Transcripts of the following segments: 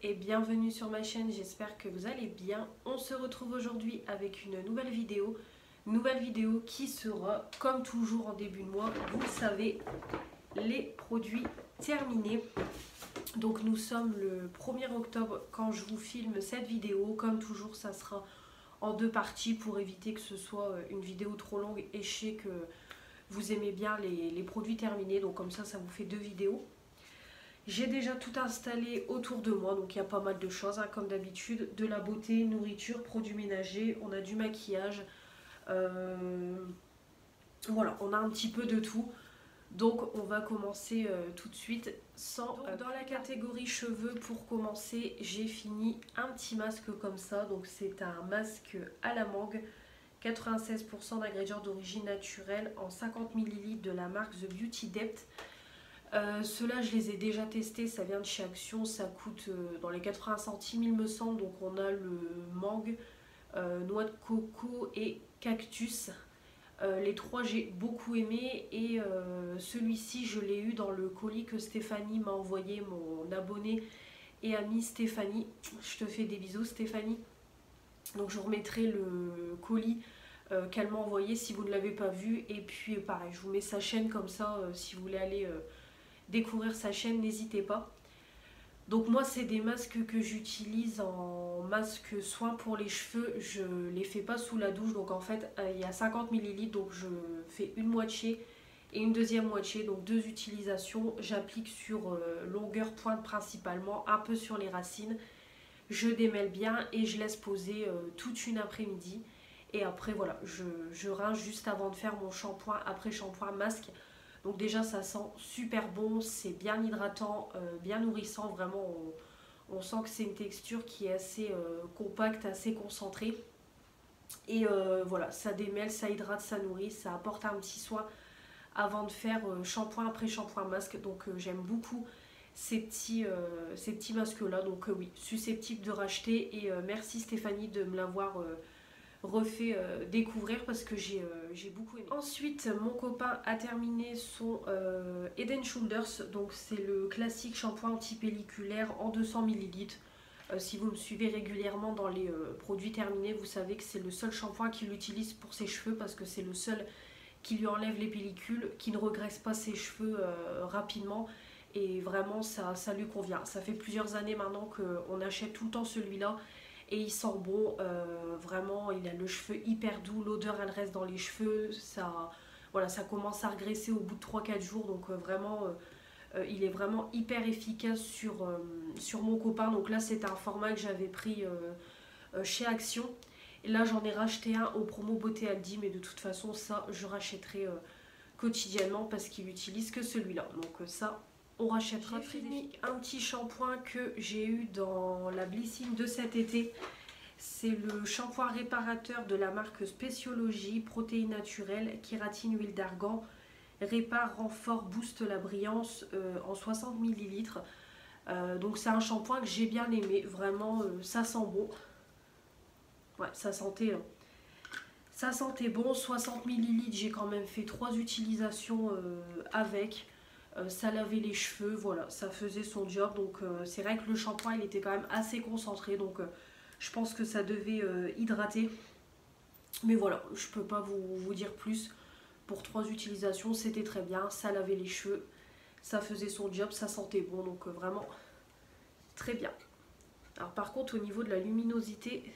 et bienvenue sur ma chaîne, j'espère que vous allez bien. On se retrouve aujourd'hui avec une nouvelle vidéo qui sera comme toujours en début de mois, vous le savez, les produits terminés. Donc nous sommes le 1er octobre quand je vous filme cette vidéo. Comme toujours, ça sera en deux parties pour éviter que ce soit une vidéo trop longue, et je sais que vous aimez bien les produits terminés, donc comme ça vous fait deux vidéos. J'ai déjà tout installé autour de moi, donc il y a pas mal de choses, hein, comme d'habitude, de la beauté, nourriture, produits ménagers, on a du maquillage, voilà, on a un petit peu de tout. Donc on va commencer tout de suite dans la catégorie cheveux. Pour commencer, j'ai fini un petit masque comme ça, donc c'est un masque à la mangue, 96% d'ingrédients d'origine naturelle en 50 ml de la marque The Beauty Depth. Ceux-là je les ai déjà testés, ça vient de chez Action, ça coûte dans les 80 centimes il me semble. Donc on a le mangue, noix de coco et cactus. Les trois j'ai beaucoup aimé, et celui-ci je l'ai eu dans le colis que Stéphanie m'a envoyé, mon abonnée et amie Stéphanie. Je te fais des bisous Stéphanie. Donc je vous remettrai le colis qu'elle m'a envoyé si vous ne l'avez pas vu, et puis pareil je vous mets sa chaîne comme ça, si vous voulez aller découvrir sa chaîne, n'hésitez pas. Donc moi c'est des masques que j'utilise en masque soin pour les cheveux, je les fais pas sous la douche. Donc en fait il y a 50 ml, donc je fais une moitié et une deuxième moitié, donc deux utilisations. J'applique sur longueur pointe principalement, un peu sur les racines, je démêle bien et je laisse poser toute une après-midi. Et après voilà, je rince juste avant de faire mon shampoing, après shampoing masque. Donc déjà ça sent super bon, c'est bien hydratant, bien nourrissant, vraiment on sent que c'est une texture qui est assez compacte, assez concentrée. Et voilà, ça démêle, ça hydrate, ça nourrit, ça apporte un petit soin avant de faire shampoing après shampoing masque. Donc j'aime beaucoup ces petits masques là, donc oui, susceptible de racheter. Et merci Stéphanie de me l'avoir refait découvrir parce que j'ai beaucoup aimé. Ensuite mon copain a terminé son Head & Shoulders, donc c'est le classique shampoing anti-pelliculaire en 200 ml. Si vous me suivez régulièrement dans les produits terminés, vous savez que c'est le seul shampoing qu'il utilise pour ses cheveux, parce que c'est le seul qui lui enlève les pellicules, qui ne regraisse pas ses cheveux rapidement, et vraiment ça lui convient. Ça fait plusieurs années maintenant qu'on achète tout le temps celui-là. Et il sent bon, vraiment il a le cheveu hyper doux, l'odeur elle reste dans les cheveux, ça, voilà, ça commence à regresser au bout de 3-4 jours. Donc vraiment il est vraiment hyper efficace sur mon copain. Donc là c'est un format que j'avais pris chez Action. Et là j'en ai racheté un au promo Beauté Aldi, mais de toute façon ça je rachèterai quotidiennement parce qu'il utilise que celui-là. Donc ça on rachètera. J'ai fini un petit shampoing que j'ai eu dans la Blissine de cet été. C'est le shampoing réparateur de la marque Spéciologie, protéines naturelles, kératine, huile d'argan, répare, renfort, booste la brillance en 60 ml. Donc c'est un shampoing que j'ai bien aimé, vraiment ça sent bon. Ouais, ça sentait bon. 60 ml, j'ai quand même fait 3 utilisations avec. Ça lavait les cheveux, voilà, ça faisait son job. Donc c'est vrai que le shampoing il était quand même assez concentré, donc je pense que ça devait hydrater. Mais voilà, je peux pas vous dire plus. Pour 3 utilisations c'était très bien, ça lavait les cheveux, ça faisait son job, ça sentait bon, donc vraiment très bien. Alors par contre au niveau de la luminosité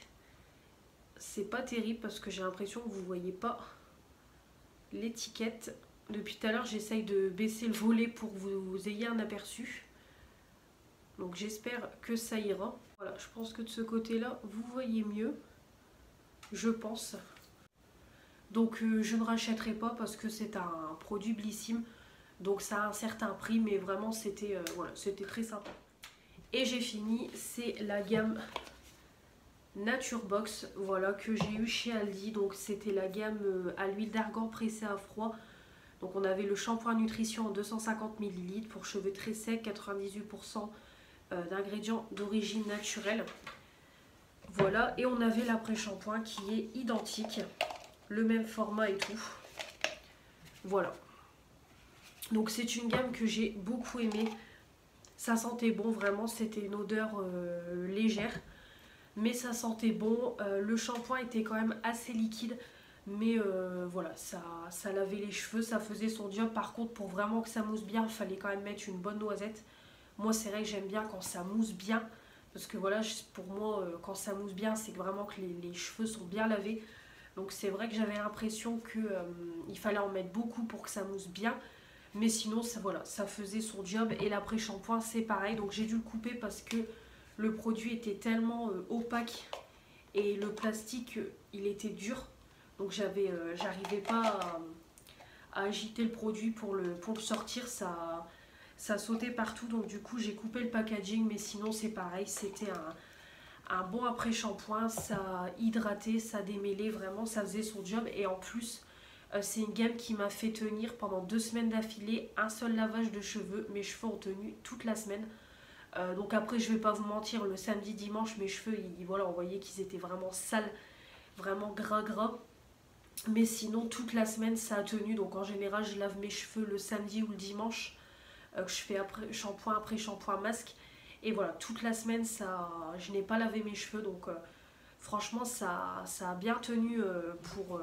c'est pas terrible, parce que j'ai l'impression que vous voyez pas l'étiquette. Depuis tout à l'heure j'essaye de baisser le volet pour que vous ayez un aperçu. Donc j'espère que ça ira. Voilà, je pense que de ce côté là vous voyez mieux, je pense. Donc je ne rachèterai pas parce que c'est un produit Blissim, donc ça a un certain prix, mais vraiment c'était voilà, c'était très sympa. Et j'ai fini, c'est la gamme Nature Box, voilà, que j'ai eu chez Aldi. Donc c'était la gamme à l'huile d'argan pressée à froid. Donc on avait le shampoing nutrition en 250 ml pour cheveux très secs, 98% d'ingrédients d'origine naturelle. Voilà, et on avait l'après-shampoing qui est identique, le même format et tout. Voilà. Donc c'est une gamme que j'ai beaucoup aimée. Ça sentait bon, vraiment, c'était une odeur légère. Mais ça sentait bon. Le shampoing était quand même assez liquide. Mais voilà, ça lavait les cheveux, ça faisait son job. Par contre, pour vraiment que ça mousse bien, il fallait quand même mettre une bonne noisette. Moi, c'est vrai que j'aime bien quand ça mousse bien. Parce que voilà, pour moi, quand ça mousse bien, c'est vraiment que les cheveux sont bien lavés. Donc c'est vrai que j'avais l'impression qu'il fallait en mettre beaucoup pour que ça mousse bien. Mais sinon, ça, voilà, ça faisait son job. Et l'après-shampoing, c'est pareil. Donc j'ai dû le couper parce que le produit était tellement opaque. Et le plastique, il était dur. Donc j'arrivais pas à agiter le produit pour le sortir. Ça sautait partout. Donc du coup, j'ai coupé le packaging. Mais sinon, c'est pareil. C'était un bon après-shampoing, ça hydratait, ça démêlait, vraiment ça faisait son job. Et en plus, c'est une gamme qui m'a fait tenir pendant 2 semaines d'affilée un seul lavage de cheveux. Mes cheveux ont tenu toute la semaine. Donc après, je vais pas vous mentir, le samedi, dimanche, mes cheveux, voilà, on voyait qu'ils étaient vraiment sales, vraiment gras. Mais sinon, toute la semaine, ça a tenu. Donc en général, je lave mes cheveux le samedi ou le dimanche. Je fais après shampoing, masque. Et voilà, toute la semaine, je n'ai pas lavé mes cheveux. Donc franchement, ça a bien tenu pour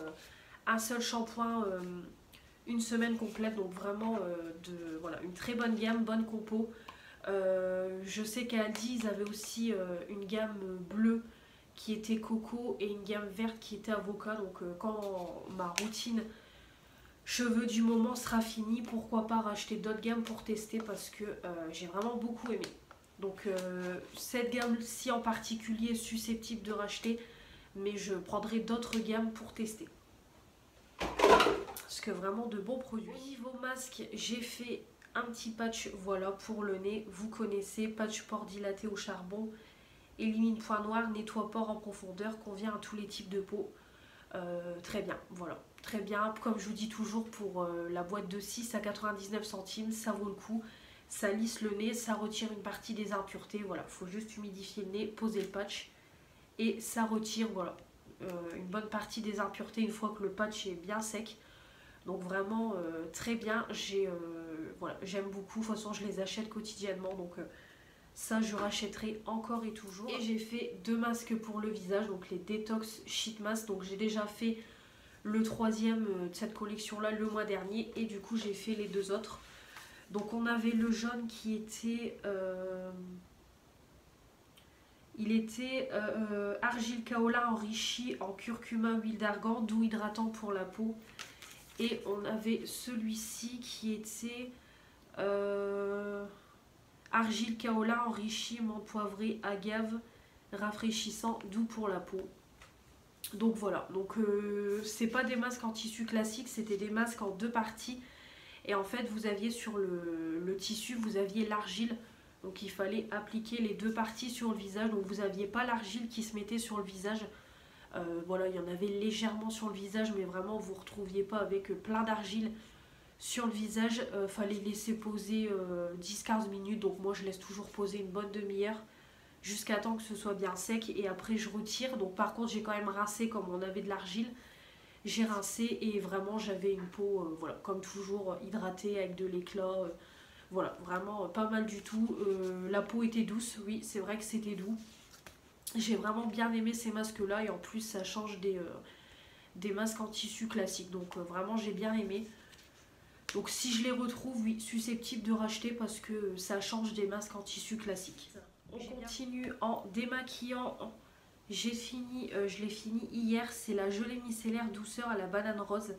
un seul shampoing, une semaine complète. Donc vraiment, voilà, une très bonne gamme, bonne compo. Je sais qu'à Aldi, ils avaient aussi une gamme bleue qui était coco et une gamme verte qui était avocat. Donc quand ma routine cheveux du moment sera finie, pourquoi pas racheter d'autres gammes pour tester parce que j'ai vraiment beaucoup aimé. Donc cette gamme-ci en particulier est susceptible de racheter, mais je prendrai d'autres gammes pour tester. Parce que vraiment de bons produits. Au niveau masque, j'ai fait un petit patch, voilà, pour le nez. Vous connaissez, patch pores dilaté au charbon, élimine point noir, nettoie pores en profondeur, convient à tous les types de peau. Très bien, voilà. Très bien, comme je vous dis toujours, pour la boîte de 6 à 99 centimes, ça vaut le coup. Ça lisse le nez, ça retire une partie des impuretés. Voilà, il faut juste humidifier le nez, poser le patch et ça retire, voilà, une bonne partie des impuretés une fois que le patch est bien sec. Donc vraiment très bien, voilà, j'aime beaucoup. De toute façon, je les achète quotidiennement, donc ça je rachèterai encore et toujours. Et j'ai fait 2 masques pour le visage, donc les Detox Sheet Mask. Donc j'ai déjà fait le 3e de cette collection là le mois dernier et du coup j'ai fait les 2 autres. Donc on avait le jaune qui était il était argile kaolin enrichi en curcuma, huile d'argan, doux hydratant pour la peau. Et on avait celui-ci qui était argile kaolin enrichi, menthe poivrée, agave, rafraîchissant, doux pour la peau. Donc voilà, donc c'est pas des masques en tissu classique, c'était des masques en 2 parties. Et en fait, vous aviez sur le tissu, vous aviez l'argile. Donc il fallait appliquer les 2 parties sur le visage. Donc vous n'aviez pas l'argile qui se mettait sur le visage. Voilà, il y en avait légèrement sur le visage, mais vraiment vous ne retrouviez pas avec plein d'argile sur le visage. Fallait laisser poser 10-15 minutes. Donc moi je laisse toujours poser une bonne demi-heure jusqu'à temps que ce soit bien sec. Et après je retire. Donc par contre j'ai quand même rincé comme on avait de l'argile. J'ai rincé et vraiment j'avais une peau, voilà, comme toujours, hydratée avec de l'éclat. Voilà, vraiment pas mal du tout. La peau était douce, oui, c'est vrai que c'était doux. J'ai vraiment bien aimé ces masques-là et en plus ça change des masques en tissu classique. Donc vraiment j'ai bien aimé. Donc si je les retrouve, oui, susceptible de racheter parce que ça change des masques en tissu classique. On continue en démaquillant. Je l'ai fini hier, c'est la gelée micellaire douceur à la banane rose,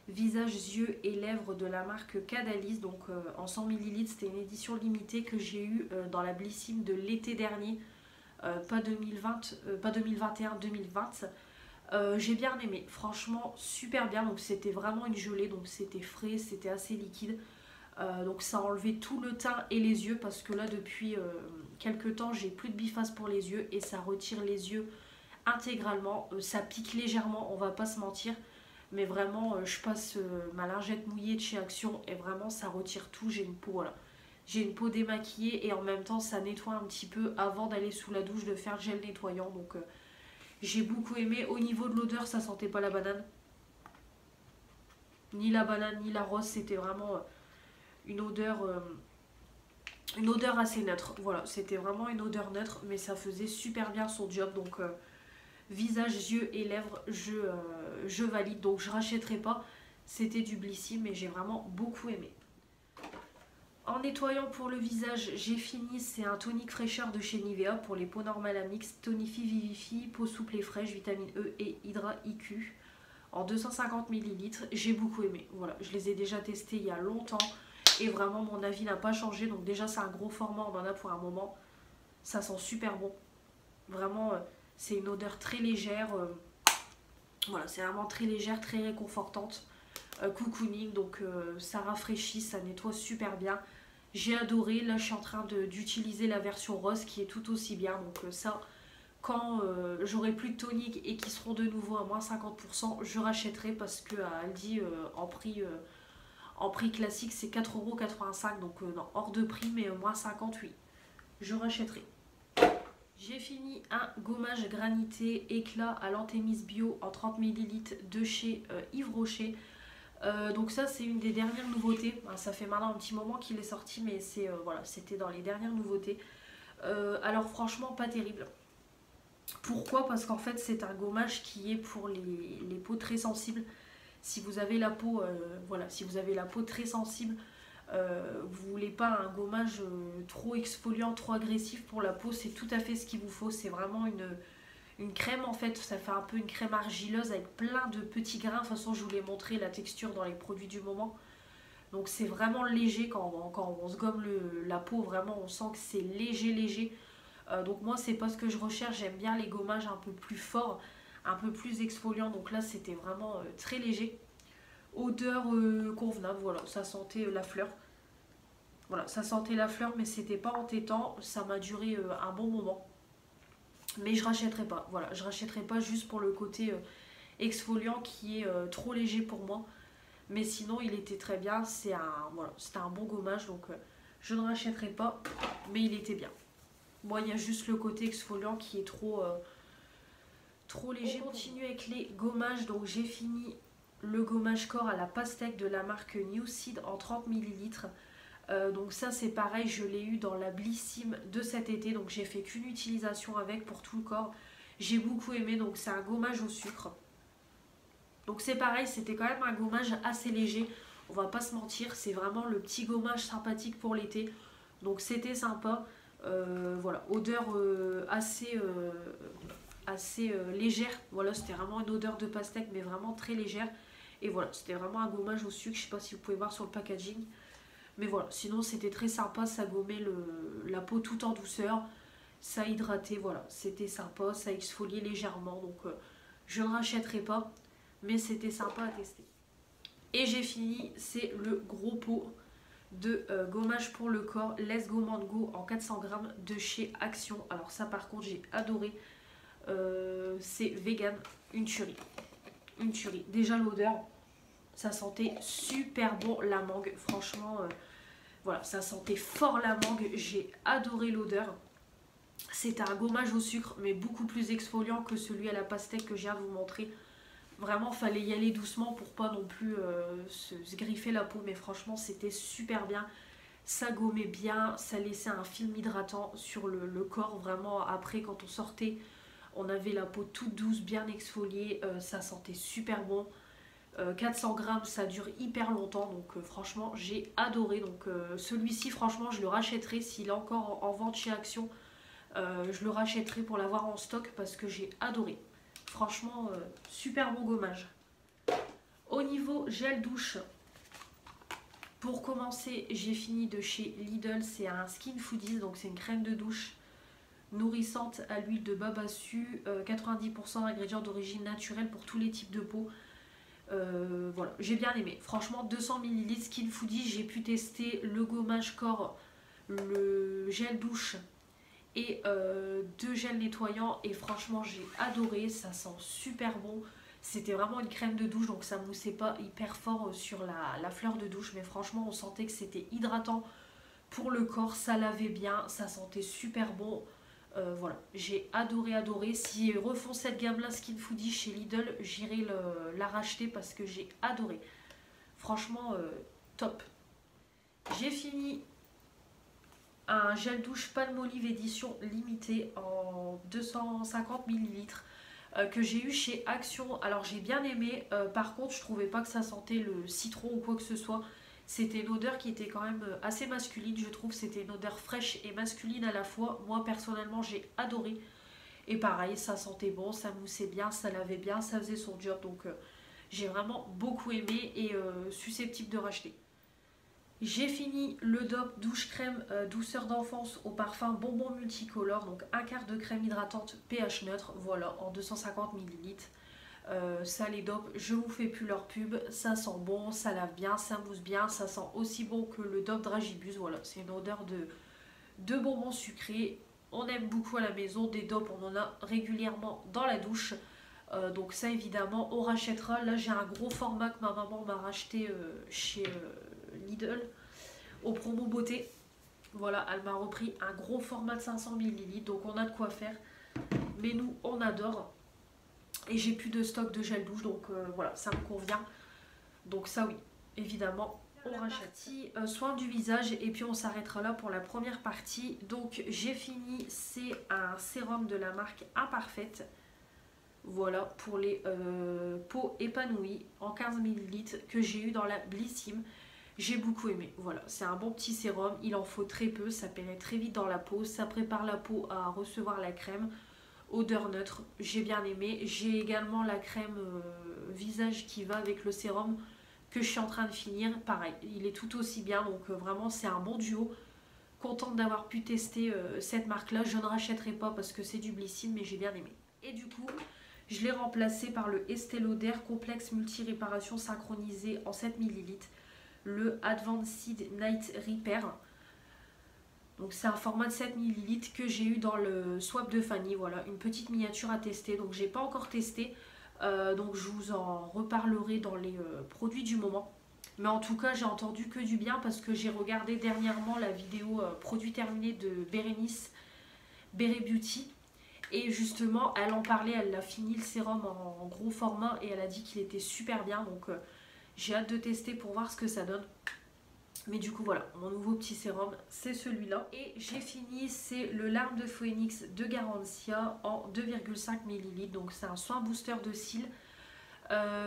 visage, yeux et lèvres de la marque Cadalis, donc en 100 ml. C'était une édition limitée que j'ai eue dans la Blissim de l'été dernier, pas 2020, pas 2021, 2020. J'ai bien aimé, franchement super bien. Donc c'était vraiment une gelée, donc c'était frais, c'était assez liquide. Donc ça a enlevé tout le teint et les yeux parce que là depuis quelques temps j'ai plus de biface pour les yeux et ça retire les yeux intégralement. Ça pique légèrement, on va pas se mentir, mais vraiment je passe ma lingette mouillée de chez Action et vraiment ça retire tout. J'ai une peau, voilà, j'ai une peau démaquillée et en même temps ça nettoie un petit peu avant d'aller sous la douche, de faire le gel nettoyant. Donc j'ai beaucoup aimé. Au niveau de l'odeur, ça sentait pas la banane, ni la banane ni la rose, c'était vraiment une odeur une odeur assez neutre. Voilà, c'était vraiment une odeur neutre, mais ça faisait super bien son job. Donc visage, yeux et lèvres, je valide. Donc je rachèterai pas. C'était du Blissy, mais j'ai vraiment beaucoup aimé. En nettoyant pour le visage, j'ai fini. C'est un tonique fraîcheur de chez Nivea pour les peaux normales à mix. Tonifie, vivifie, peau souple et fraîche, vitamine E et Hydra IQ. En 250 ml, j'ai beaucoup aimé. Voilà, je les ai déjà testés il y a longtemps. Et vraiment, mon avis n'a pas changé. Donc déjà, c'est un gros format, on en a pour un moment. Ça sent super bon. Vraiment, c'est une odeur très légère. Voilà, c'est vraiment très légère, très réconfortante. Cocooning, donc ça rafraîchit, ça nettoie super bien. J'ai adoré. Là, je suis en train d'utiliser la version rose qui est tout aussi bien. Donc ça, quand j'aurai plus de tonique et qui seront de nouveau à moins 50%, je rachèterai parce que Aldi, en prix classique, c'est 4,85 €. Donc non, hors de prix, mais moins 50, oui. Je rachèterai. J'ai fini un gommage granité éclat à l'Antémis Bio en 30 ml de chez Yves Rocher. Donc ça, c'est une des dernières nouveautés. Ça fait maintenant un petit moment qu'il est sorti, mais c'est voilà, c'était dans les dernières nouveautés. Alors franchement, pas terrible. Pourquoi? Parce qu'en fait, c'est un gommage qui est pour les peaux très sensibles. Si vous avez la peau, voilà, si vous avez la peau très sensible, vous voulez pas un gommage trop exfoliant, trop agressif pour la peau, c'est tout à fait ce qu'il vous faut. C'est vraiment une crème en fait, ça fait un peu une crème argileuse avec plein de petits grains. De toute façon, je vous l'ai montré la texture dans les produits du moment. Donc c'est vraiment léger quand on se gomme la peau, vraiment on sent que c'est léger, léger. Donc moi, c'est pas ce que je recherche, j'aime bien les gommages un peu plus forts, un peu plus exfoliants. Donc là, c'était vraiment très léger. Odeur convenable, voilà, ça sentait la fleur. Voilà, ça sentait la fleur, mais c'était pas entêtant. Ça m'a duré un bon moment. Mais je rachèterai pas. Voilà, je rachèterai pas juste pour le côté exfoliant qui est trop léger pour moi. Mais sinon, il était très bien. Voilà, c'était un bon gommage, donc je ne rachèterai pas. Mais il était bien. Moi, il y a juste le côté exfoliant qui est trop léger. On continue avec les gommages. Donc j'ai fini le gommage corps à la pastèque de la marque New Seed en 30 ml. Donc ça c'est pareil, je l'ai eu dans la Blissim de cet été, donc j'ai fait qu'une utilisation avec pour tout le corps. J'ai beaucoup aimé, donc c'est un gommage au sucre. Donc c'est pareil, c'était quand même un gommage assez léger, on va pas se mentir, c'est vraiment le petit gommage sympathique pour l'été. Donc c'était sympa, voilà, odeur assez légère, voilà, c'était vraiment une odeur de pastèque mais vraiment très légère. Et voilà, c'était vraiment un gommage au sucre, je sais pas si vous pouvez voir sur le packaging. Mais voilà, sinon c'était très sympa, ça gommait la peau tout en douceur, ça hydratait, voilà, c'était sympa, ça exfoliait légèrement, donc je ne rachèterai pas, mais c'était sympa à tester. Et j'ai fini, c'est le gros pot de gommage pour le corps, Let's Go Mango en 400 grammes de chez Action. Alors ça par contre j'ai adoré, c'est vegan, une tuerie, une tuerie. Déjà l'odeur, ça sentait super bon la mangue, franchement, voilà, ça sentait fort la mangue, j'ai adoré l'odeur. C'était un gommage au sucre, mais beaucoup plus exfoliant que celui à la pastèque que je viens de vous montrer. Vraiment, fallait y aller doucement pour pas non plus se griffer la peau, mais franchement, c'était super bien. Ça gommait bien, ça laissait un film hydratant sur le corps. Vraiment, après, quand on sortait, on avait la peau toute douce, bien exfoliée, ça sentait super bon. 400 grammes, ça dure hyper longtemps, donc franchement j'ai adoré. Donc celui-ci, franchement, je le rachèterai s'il est encore en vente chez Action. Je le rachèterai pour l'avoir en stock parce que j'ai adoré. Franchement, super bon gommage. Au niveau gel douche, pour commencer, j'ai fini de chez Lidl. C'est un Skin Foodies, donc c'est une crème de douche nourrissante à l'huile de babassu, 90% d'ingrédients d'origine naturelle pour tous les types de peau. Voilà, j'ai bien aimé. Franchement, 200 ml Skin Foodies, j'ai pu tester le gommage corps, le gel douche et deux gels nettoyants. Et franchement, j'ai adoré. Ça sent super bon. C'était vraiment une crème de douche, donc ça moussait pas hyper fort sur la fleur de douche. Mais franchement, on sentait que c'était hydratant pour le corps. Ça lavait bien, ça sentait super bon. Voilà, j'ai adoré. Si refont cette gamme-là Skin Foodies chez Lidl, j'irai la racheter parce que j'ai adoré. Franchement, top. J'ai fini un gel douche Palmolive édition limitée en 250 ml que j'ai eu chez Action. Alors j'ai bien aimé, par contre je trouvais pas que ça sentait le citron ou quoi que ce soit. C'était une odeur qui était quand même assez masculine, je trouve. C'était une odeur fraîche et masculine à la fois. Moi personnellement j'ai adoré. Et pareil, ça sentait bon, ça moussait bien, ça lavait bien, ça faisait son job. Donc j'ai vraiment beaucoup aimé et susceptible de racheter. J'ai fini le DOP douche crème douceur d'enfance au parfum bonbon multicolore. Donc un quart de crème hydratante pH neutre, voilà, en 250 ml. Ça les DOP, je vous fais plus leur pub, ça sent bon, ça lave bien, ça mousse bien, ça sent aussi bon que le DOP Dragibus. Voilà, c'est une odeur de bonbons sucrés. On aime beaucoup à la maison, des DOP on en a régulièrement dans la douche. Donc ça évidemment on rachètera. Là j'ai un gros format que ma maman m'a racheté chez Lidl au promo beauté. Voilà, elle m'a repris un gros format de 500 ml, donc on a de quoi faire. Mais nous on adore. Et j'ai plus de stock de gel douche, donc voilà, ça me convient. Donc ça oui, évidemment on rachète. Soin du visage, et puis on s'arrêtera là pour la première partie. Donc j'ai fini, c'est un sérum de la marque Imparfaite. Voilà, pour les peaux épanouies en 15 ml que j'ai eu dans la Blissim. J'ai beaucoup aimé. Voilà, c'est un bon petit sérum, il en faut très peu, ça pénètre très vite dans la peau, ça prépare la peau à recevoir la crème. Odeur neutre, j'ai bien aimé. J'ai également la crème visage qui va avec le sérum que je suis en train de finir. Pareil, il est tout aussi bien, donc vraiment c'est un bon duo. Contente d'avoir pu tester cette marque là. Je ne rachèterai pas parce que c'est du Blissim, mais j'ai bien aimé. Et du coup je l'ai remplacé par le Estée Lauder complexe multi-réparation synchronisé en 7 ml, le Advanced Night Repair. Donc c'est un format de 7 ml que j'ai eu dans le swap de Fanny. Voilà, une petite miniature à tester. Donc j'ai pas encore testé, donc je vous en reparlerai dans les produits du moment. Mais en tout cas j'ai entendu que du bien parce que j'ai regardé dernièrement la vidéo produit terminé de Bérénice Béré Beauty. Et justement, elle en parlait, elle a fini le sérum en gros format et elle a dit qu'il était super bien. Donc j'ai hâte de tester pour voir ce que ça donne. Mais du coup voilà, mon nouveau petit sérum, c'est celui-là. Et j'ai fini, c'est le Larme de Phoenix de Garantia en 2,5 ml. Donc c'est un soin booster de cils.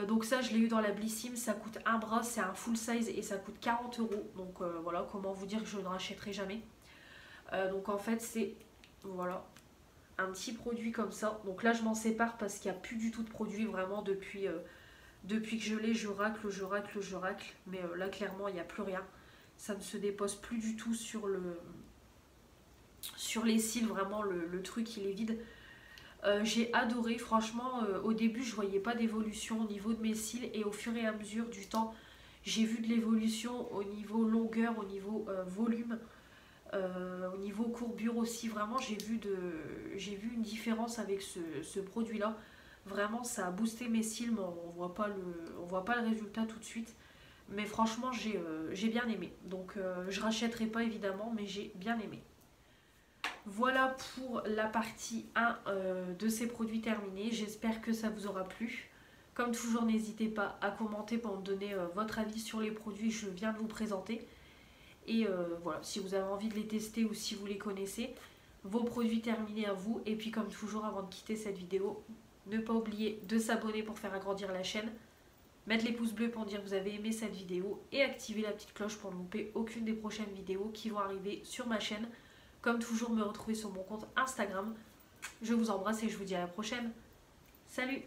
Donc ça je l'ai eu dans la Blissim, ça coûte un bras, c'est un full size et ça coûte 40 €. Donc voilà, comment vous dire que je ne rachèterai jamais. Donc en fait c'est, voilà, un petit produit comme ça. Donc là je m'en sépare parce qu'il n'y a plus du tout de produit vraiment depuis que je l'ai. Je racle. Mais là clairement il n'y a plus rien. Ça ne se dépose plus du tout sur les cils. Vraiment le truc il est vide. J'ai adoré. Franchement au début je voyais pas d'évolution au niveau de mes cils. Et au fur et à mesure du temps j'ai vu de l'évolution au niveau longueur, au niveau volume. Au niveau courbure aussi, vraiment j'ai vu une différence avec ce produit là. Vraiment ça a boosté mes cils, mais on voit pas le résultat tout de suite. Mais franchement j'ai bien aimé. Donc je rachèterai pas évidemment, mais j'ai bien aimé. Voilà pour la partie 1 de ces produits terminés. J'espère que ça vous aura plu. Comme toujours n'hésitez pas à commenter pour me donner votre avis sur les produits que je viens de vous présenter. Et voilà, si vous avez envie de les tester ou si vous les connaissez, vos produits terminés à vous. Et puis comme toujours, avant de quitter cette vidéo, ne pas oublier de s'abonner pour faire agrandir la chaîne, mettre les pouces bleus pour dire que vous avez aimé cette vidéo et activer la petite cloche pour ne louper aucune des prochaines vidéos qui vont arriver sur ma chaîne. Comme toujours, me retrouver sur mon compte Instagram. Je vous embrasse et je vous dis à la prochaine. Salut!